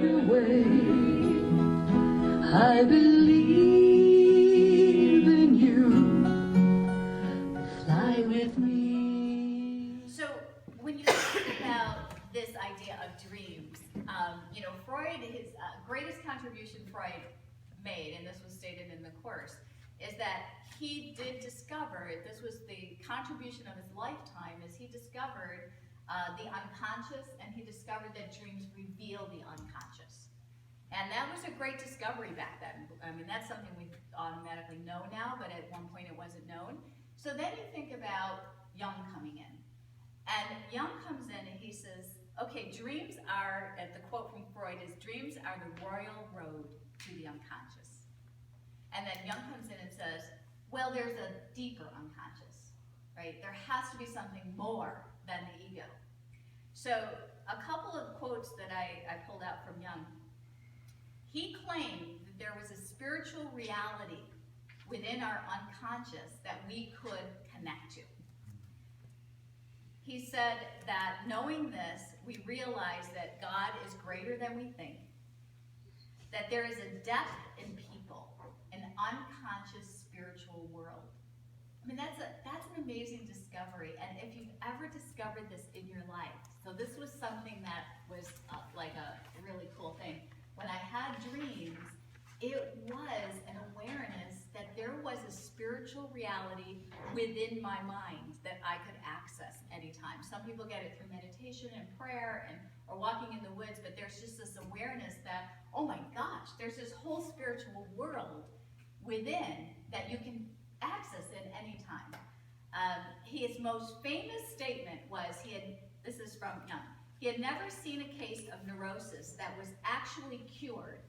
away. I believe in you. Fly with me. So when you think about this idea of dreams, Freud, his greatest contribution Freud made, and this was stated in the course, is that he did discover, this was the contribution of his lifetime, is he discovered the unconscious, and he discovered that dreams reveal the unconscious. And that was a great discovery back then. I mean, that's something we automatically know now, but at one point it wasn't known. So then you think about Jung coming in. And Jung comes in and he says, okay, dreams are, and the quote from Freud is, dreams are the royal road to the unconscious. And then Jung comes in and says, well, there's a deeper unconscious, right? There has to be something more than the ego. So a couple of quotes that I pulled out from Jung. He claimed that there was a spiritual reality within our unconscious that we could connect to. He said that knowing this, we realize that God is greater than we think, that there is a depth in people, an unconscious spiritual world. I mean, that's an amazing discovery, and if you've ever discovered this in your life, so this was something that was like a really cool thing. When I had dreams, it was an awareness that there was a spiritual reality within my mind that I could access anytime. Some people get it through meditation and prayer or walking in the woods, but there's just this awareness that, oh my gosh, there's this whole spiritual world within that you can access at any time. His most famous statement was, this is from Jung, he had never seen a case of neurosis that was actually cured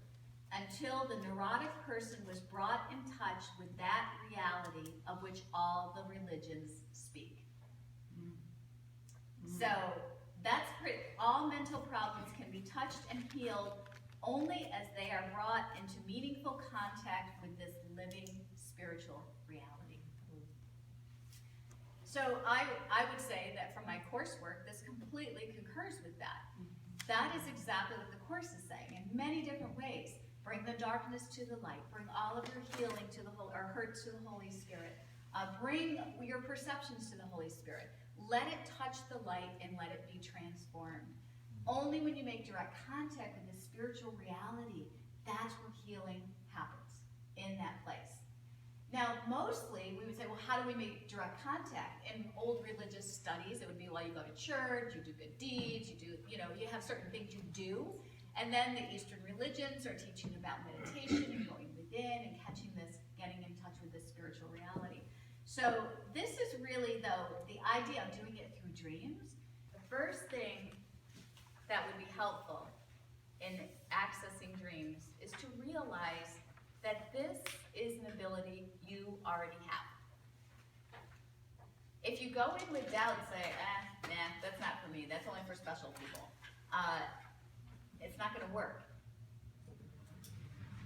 until the neurotic person was brought in touch with that reality of which all the religions speak. Mm-hmm. So that's all mental problems can be touched and healed only as they are brought into meaningful contact with this living spiritual reality. So I would say that from my coursework, this completely concurs with that. That is exactly what the course is saying in many different ways. Bring the darkness to the light. Bring all of your healing to the or hurt to the Holy Spirit. Bring your perceptions to the Holy Spirit. Let it touch the light and let it be transformed. Only when you make direct contact with the spiritual reality, that's where healing happens, in that place. Now, mostly, we would say, well, how do we make direct contact? In old religious studies, it would be, well, you go to church, you do good deeds, you have certain things you do. And then the Eastern religions are teaching about meditation and going within and catching this, getting in touch with this spiritual reality. So this is really, though, the idea of doing it through dreams. The first thing that would be helpful in accessing dreams is to realize that this is an ability you already have. If you go in with doubt and say, nah, that's not for me, that's only for special people, it's not going to work.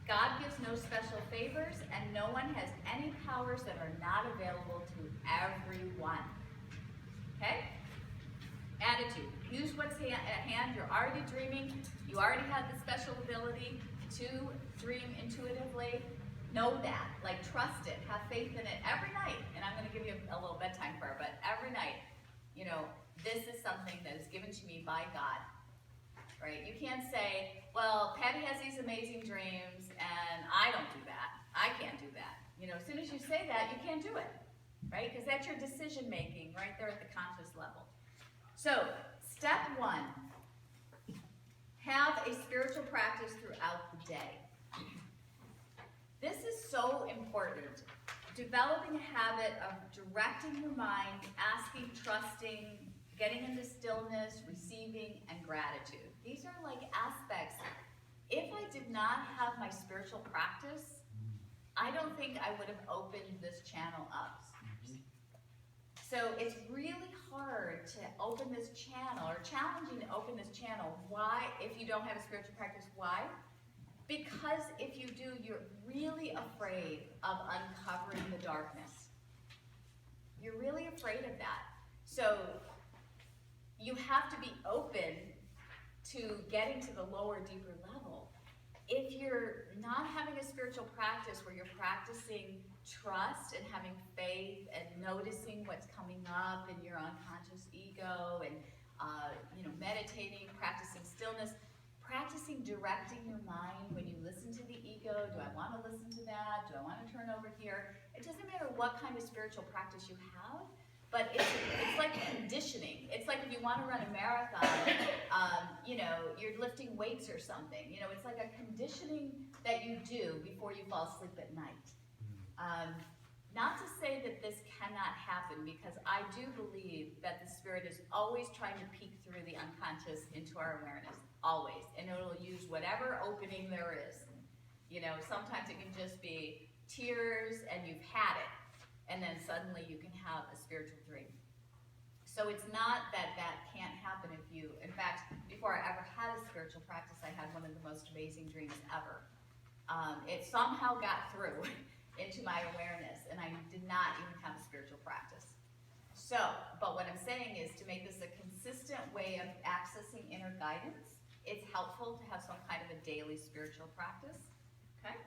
God gives no special favors, and no one has any powers that are not available to everyone. Okay? Attitude. Use what's at hand. You're already dreaming. You already have the special ability to dream intuitively. Know that. Like, trust it. Have faith in it every night. And I'm going to give you a little bedtime prayer, but every night, this is something that is given to me by God. Right? You can't say, well, Patty has these amazing dreams, and I don't do that. I can't do that. As soon as you say that, you can't do it. Right? Because that's your decision making right there at the conscious level. So, step 1. Have a spiritual practice throughout the day. This is so important. Developing a habit of directing your mind, asking, trusting, getting into stillness, receiving, and gratitude. These are like aspects. If I did not have my spiritual practice, I don't think I would have opened this channel up. So it's really hard to open this channel, or challenging to open this channel. Why? If you don't have a spiritual practice, why? Because if you do, you're really afraid of uncovering the darkness. You're really afraid of that. So you have to be open to getting to the lower, deeper level. If you're not having a spiritual practice where you're practicing trust and having faith and noticing what's coming up in your unconscious ego and meditating, practicing stillness, practicing directing your mind when you listen to the ego. Do I want to listen to that? Do I want to turn over here? It doesn't matter what kind of spiritual practice you have, but it's like conditioning. It's like if you want to run a marathon, you're lifting weights or something. It's like a conditioning that you do before you fall asleep at night. Not to say that this cannot happen, because I do believe that the Spirit is always trying to peek through the unconscious into our awareness, always, and it'll use whatever opening there is. Sometimes it can just be tears and you've had it, and then suddenly you can have a spiritual dream. So it's not that that can't happen if you, in fact, before I ever had a spiritual practice, I had one of the most amazing dreams ever. It somehow got through into my awareness, and I did not even have a spiritual practice. So, but what I'm saying is, to make this a consistent way of accessing inner guidance, it's helpful to have some kind of a daily spiritual practice, okay?